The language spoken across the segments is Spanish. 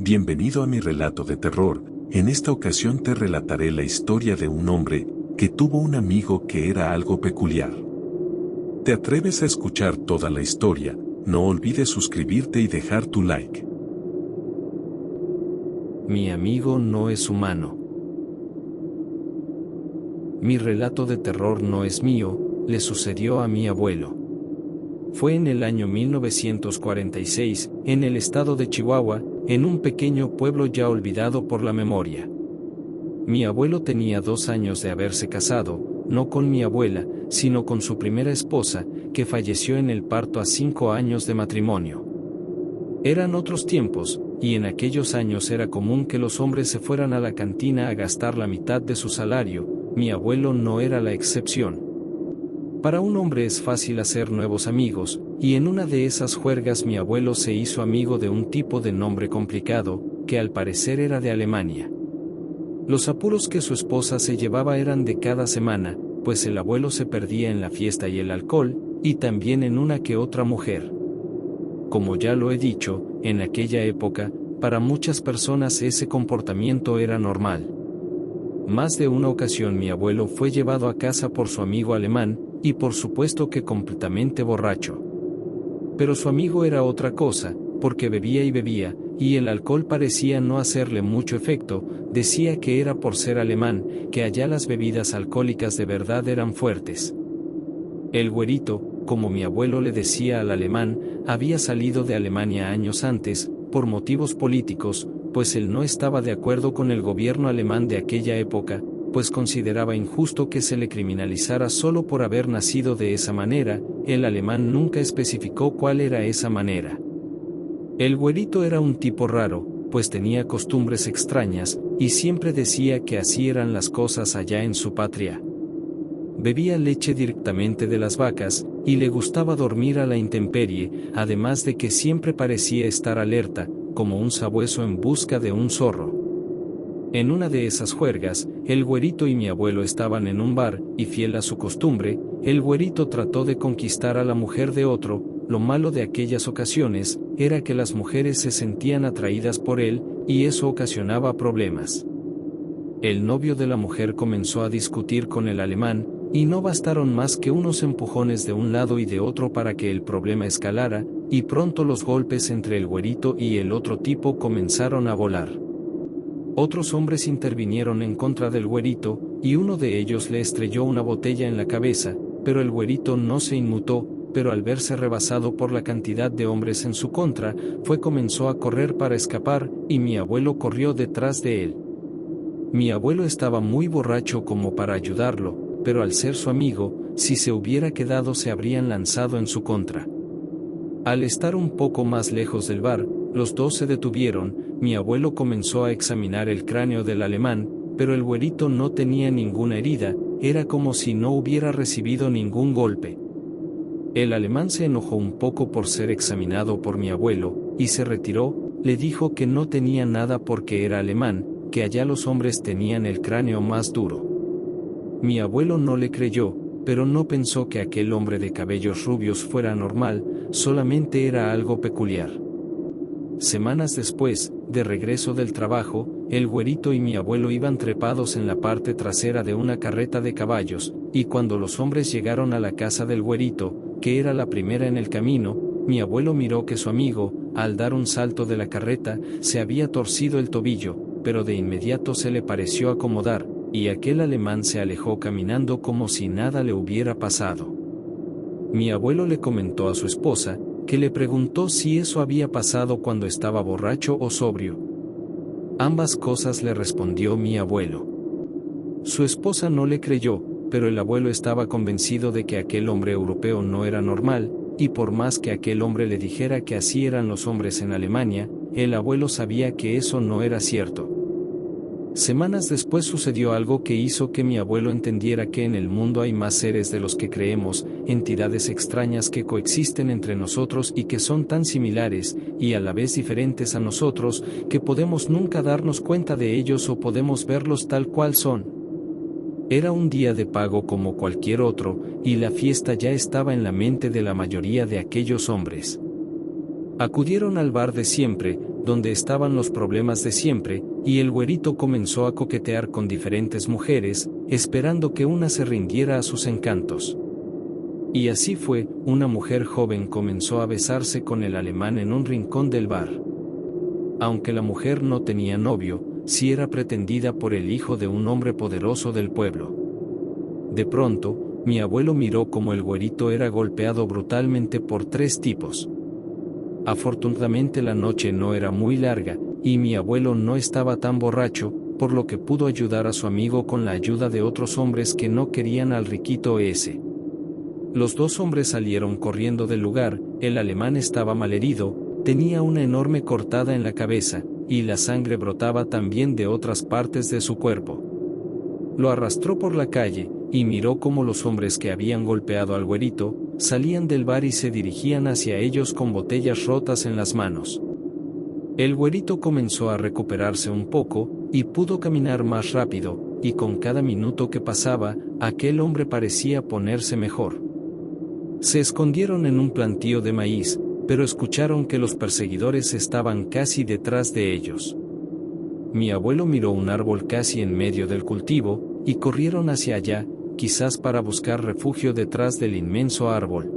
Bienvenido a mi relato de terror. En esta ocasión te relataré la historia de un hombre que tuvo un amigo que era algo peculiar. ¿Te atreves a escuchar toda la historia? No olvides suscribirte y dejar tu like. Mi amigo no es humano. Mi relato de terror no es mío, le sucedió a mi abuelo. Fue en el año 1946, en el estado de Chihuahua, en un pequeño pueblo ya olvidado por la memoria. Mi abuelo tenía 2 años de haberse casado, no con mi abuela, sino con su primera esposa, que falleció en el parto a 5 años de matrimonio. Eran otros tiempos, y en aquellos años era común que los hombres se fueran a la cantina a gastar la mitad de su salario. Mi abuelo no era la excepción. Para un hombre es fácil hacer nuevos amigos, y en una de esas juergas mi abuelo se hizo amigo de un tipo de nombre complicado, que al parecer era de Alemania. Los apuros que su esposa se llevaba eran de cada semana, pues el abuelo se perdía en la fiesta y el alcohol, y también en una que otra mujer. Como ya lo he dicho, en aquella época, para muchas personas ese comportamiento era normal. Más de una ocasión mi abuelo fue llevado a casa por su amigo alemán, y por supuesto que completamente borracho. Pero su amigo era otra cosa, porque bebía y bebía, y el alcohol parecía no hacerle mucho efecto. Decía que era por ser alemán, que allá las bebidas alcohólicas de verdad eran fuertes. El güerito, como mi abuelo le decía al alemán, había salido de Alemania años antes, por motivos políticos, pues él no estaba de acuerdo con el gobierno alemán de aquella época, pues consideraba injusto que se le criminalizara solo por haber nacido de esa manera. El alemán nunca especificó cuál era esa manera. El güerito era un tipo raro, pues tenía costumbres extrañas, y siempre decía que así eran las cosas allá en su patria. Bebía leche directamente de las vacas, y le gustaba dormir a la intemperie, además de que siempre parecía estar alerta, como un sabueso en busca de un zorro. En una de esas juergas, el güerito y mi abuelo estaban en un bar, y fiel a su costumbre, el güerito trató de conquistar a la mujer de otro. Lo malo de aquellas ocasiones, era que las mujeres se sentían atraídas por él, y eso ocasionaba problemas. El novio de la mujer comenzó a discutir con el alemán, y no bastaron más que unos empujones de un lado y de otro para que el problema escalara, y pronto los golpes entre el güerito y el otro tipo comenzaron a volar. Otros hombres intervinieron en contra del güerito, y uno de ellos le estrelló una botella en la cabeza, pero el güerito no se inmutó, pero al verse rebasado por la cantidad de hombres en su contra, comenzó a correr para escapar, y mi abuelo corrió detrás de él. Mi abuelo estaba muy borracho como para ayudarlo, pero al ser su amigo, si se hubiera quedado se habrían lanzado en su contra. Al estar un poco más lejos del bar, los dos se detuvieron. Mi abuelo comenzó a examinar el cráneo del alemán, pero el güerito no tenía ninguna herida, era como si no hubiera recibido ningún golpe. El alemán se enojó un poco por ser examinado por mi abuelo, y se retiró. Le dijo que no tenía nada porque era alemán, que allá los hombres tenían el cráneo más duro. Mi abuelo no le creyó, pero no pensó que aquel hombre de cabellos rubios fuera normal, solamente era algo peculiar. Semanas después, de regreso del trabajo, el güerito y mi abuelo iban trepados en la parte trasera de una carreta de caballos, y cuando los hombres llegaron a la casa del güerito, que era la primera en el camino, mi abuelo miró que su amigo, al dar un salto de la carreta, se había torcido el tobillo, pero de inmediato se le pareció acomodar, y aquel alemán se alejó caminando como si nada le hubiera pasado. Mi abuelo le comentó a su esposa, que le preguntó si eso había pasado cuando estaba borracho o sobrio. Ambas cosas, le respondió mi abuelo. Su esposa no le creyó, pero el abuelo estaba convencido de que aquel hombre europeo no era normal, y por más que aquel hombre le dijera que así eran los hombres en Alemania, el abuelo sabía que eso no era cierto. Semanas después sucedió algo que hizo que mi abuelo entendiera que en el mundo hay más seres de los que creemos, entidades extrañas que coexisten entre nosotros y que son tan similares, y a la vez diferentes a nosotros, que podemos nunca darnos cuenta de ellos o podemos verlos tal cual son. Era un día de pago como cualquier otro, y la fiesta ya estaba en la mente de la mayoría de aquellos hombres. Acudieron al bar de siempre, donde estaban los problemas de siempre, y el güerito comenzó a coquetear con diferentes mujeres, esperando que una se rindiera a sus encantos. Y así fue, una mujer joven comenzó a besarse con el alemán en un rincón del bar. Aunque la mujer no tenía novio, sí era pretendida por el hijo de un hombre poderoso del pueblo. De pronto, mi abuelo miró cómo el güerito era golpeado brutalmente por 3 tipos. Afortunadamente la noche no era muy larga, y mi abuelo no estaba tan borracho, por lo que pudo ayudar a su amigo con la ayuda de otros hombres que no querían al riquito ese. Los 2 hombres salieron corriendo del lugar, el alemán estaba malherido, tenía una enorme cortada en la cabeza, y la sangre brotaba también de otras partes de su cuerpo. Lo arrastró por la calle, y miró cómo los hombres que habían golpeado al güerito, salían del bar y se dirigían hacia ellos con botellas rotas en las manos. El güerito comenzó a recuperarse un poco, y pudo caminar más rápido, y con cada minuto que pasaba, aquel hombre parecía ponerse mejor. Se escondieron en un plantío de maíz, pero escucharon que los perseguidores estaban casi detrás de ellos. Mi abuelo miró un árbol casi en medio del cultivo, y corrieron hacia allá, quizás para buscar refugio detrás del inmenso árbol.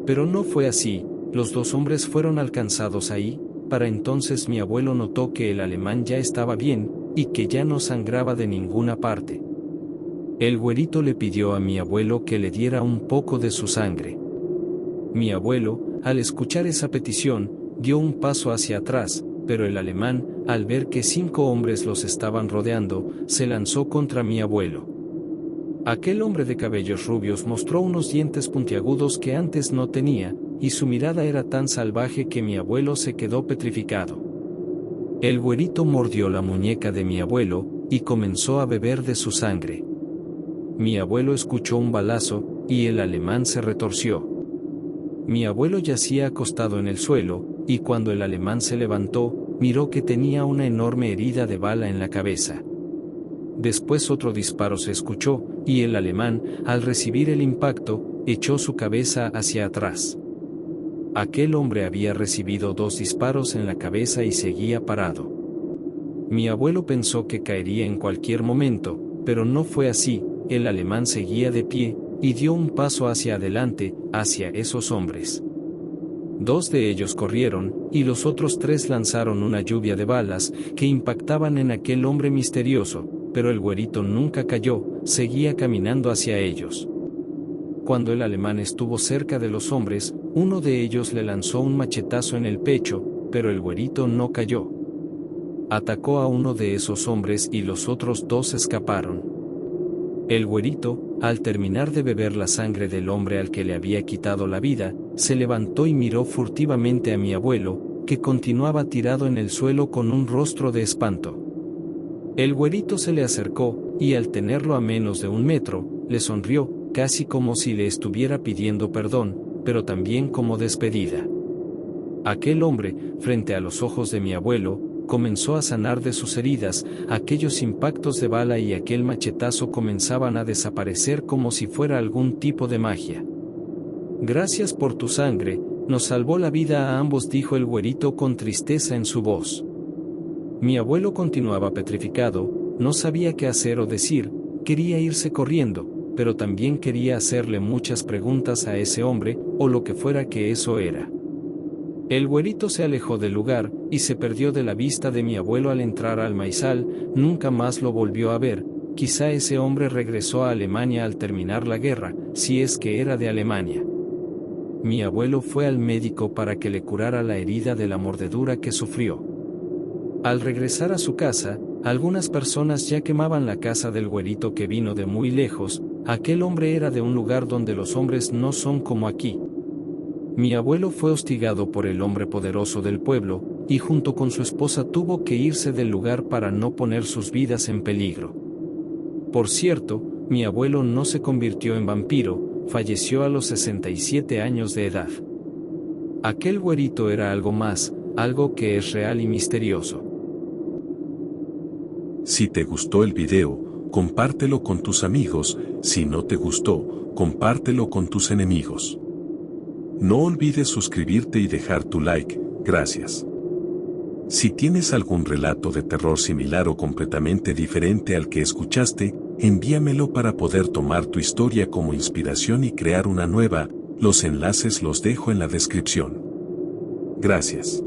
Pero no fue así, los 2 hombres fueron alcanzados ahí. Para entonces mi abuelo notó que el alemán ya estaba bien, y que ya no sangraba de ninguna parte. El güerito le pidió a mi abuelo que le diera un poco de su sangre. Mi abuelo, al escuchar esa petición, dio un paso hacia atrás, pero el alemán, al ver que 5 hombres los estaban rodeando, se lanzó contra mi abuelo. Aquel hombre de cabellos rubios mostró unos dientes puntiagudos que antes no tenía, y su mirada era tan salvaje que mi abuelo se quedó petrificado. El güerito mordió la muñeca de mi abuelo, y comenzó a beber de su sangre. Mi abuelo escuchó un balazo, y el alemán se retorció. Mi abuelo yacía acostado en el suelo, y cuando el alemán se levantó, miró que tenía una enorme herida de bala en la cabeza. Después otro disparo se escuchó, y el alemán, al recibir el impacto, echó su cabeza hacia atrás. Aquel hombre había recibido 2 disparos en la cabeza y seguía parado. Mi abuelo pensó que caería en cualquier momento, pero no fue así, el alemán seguía de pie, y dio un paso hacia adelante, hacia esos hombres. 2 de ellos corrieron, y los otros 3 lanzaron una lluvia de balas, que impactaban en aquel hombre misterioso, pero el güerito nunca cayó, seguía caminando hacia ellos. Cuando el alemán estuvo cerca de los hombres, uno de ellos le lanzó un machetazo en el pecho, pero el güerito no cayó. Atacó a uno de esos hombres y los otros 2 escaparon. El güerito, al terminar de beber la sangre del hombre al que le había quitado la vida, se levantó y miró furtivamente a mi abuelo, que continuaba tirado en el suelo con un rostro de espanto. El güerito se le acercó, y al tenerlo a menos de 1 metro, le sonrió, casi como si le estuviera pidiendo perdón, pero también como despedida. Aquel hombre, frente a los ojos de mi abuelo, comenzó a sanar de sus heridas, aquellos impactos de bala y aquel machetazo comenzaban a desaparecer como si fuera algún tipo de magia. Gracias por tu sangre, nos salvó la vida a ambos, dijo el güerito con tristeza en su voz. Mi abuelo continuaba petrificado, no sabía qué hacer o decir, quería irse corriendo, pero también quería hacerle muchas preguntas a ese hombre, o lo que fuera que eso era. El güerito se alejó del lugar, y se perdió de la vista de mi abuelo al entrar al maizal, nunca más lo volvió a ver, quizá ese hombre regresó a Alemania al terminar la guerra, si es que era de Alemania. Mi abuelo fue al médico para que le curara la herida de la mordedura que sufrió. Al regresar a su casa, algunas personas ya quemaban la casa del güerito que vino de muy lejos, aquel hombre era de un lugar donde los hombres no son como aquí. Mi abuelo fue hostigado por el hombre poderoso del pueblo, y junto con su esposa tuvo que irse del lugar para no poner sus vidas en peligro. Por cierto, mi abuelo no se convirtió en vampiro, falleció a los 67 años de edad. Aquel güerito era algo más, algo que es real y misterioso. Si te gustó el video, compártelo con tus amigos, si no te gustó, compártelo con tus enemigos. No olvides suscribirte y dejar tu like, gracias. Si tienes algún relato de terror similar o completamente diferente al que escuchaste, envíamelo para poder tomar tu historia como inspiración y crear una nueva. Los enlaces los dejo en la descripción. Gracias.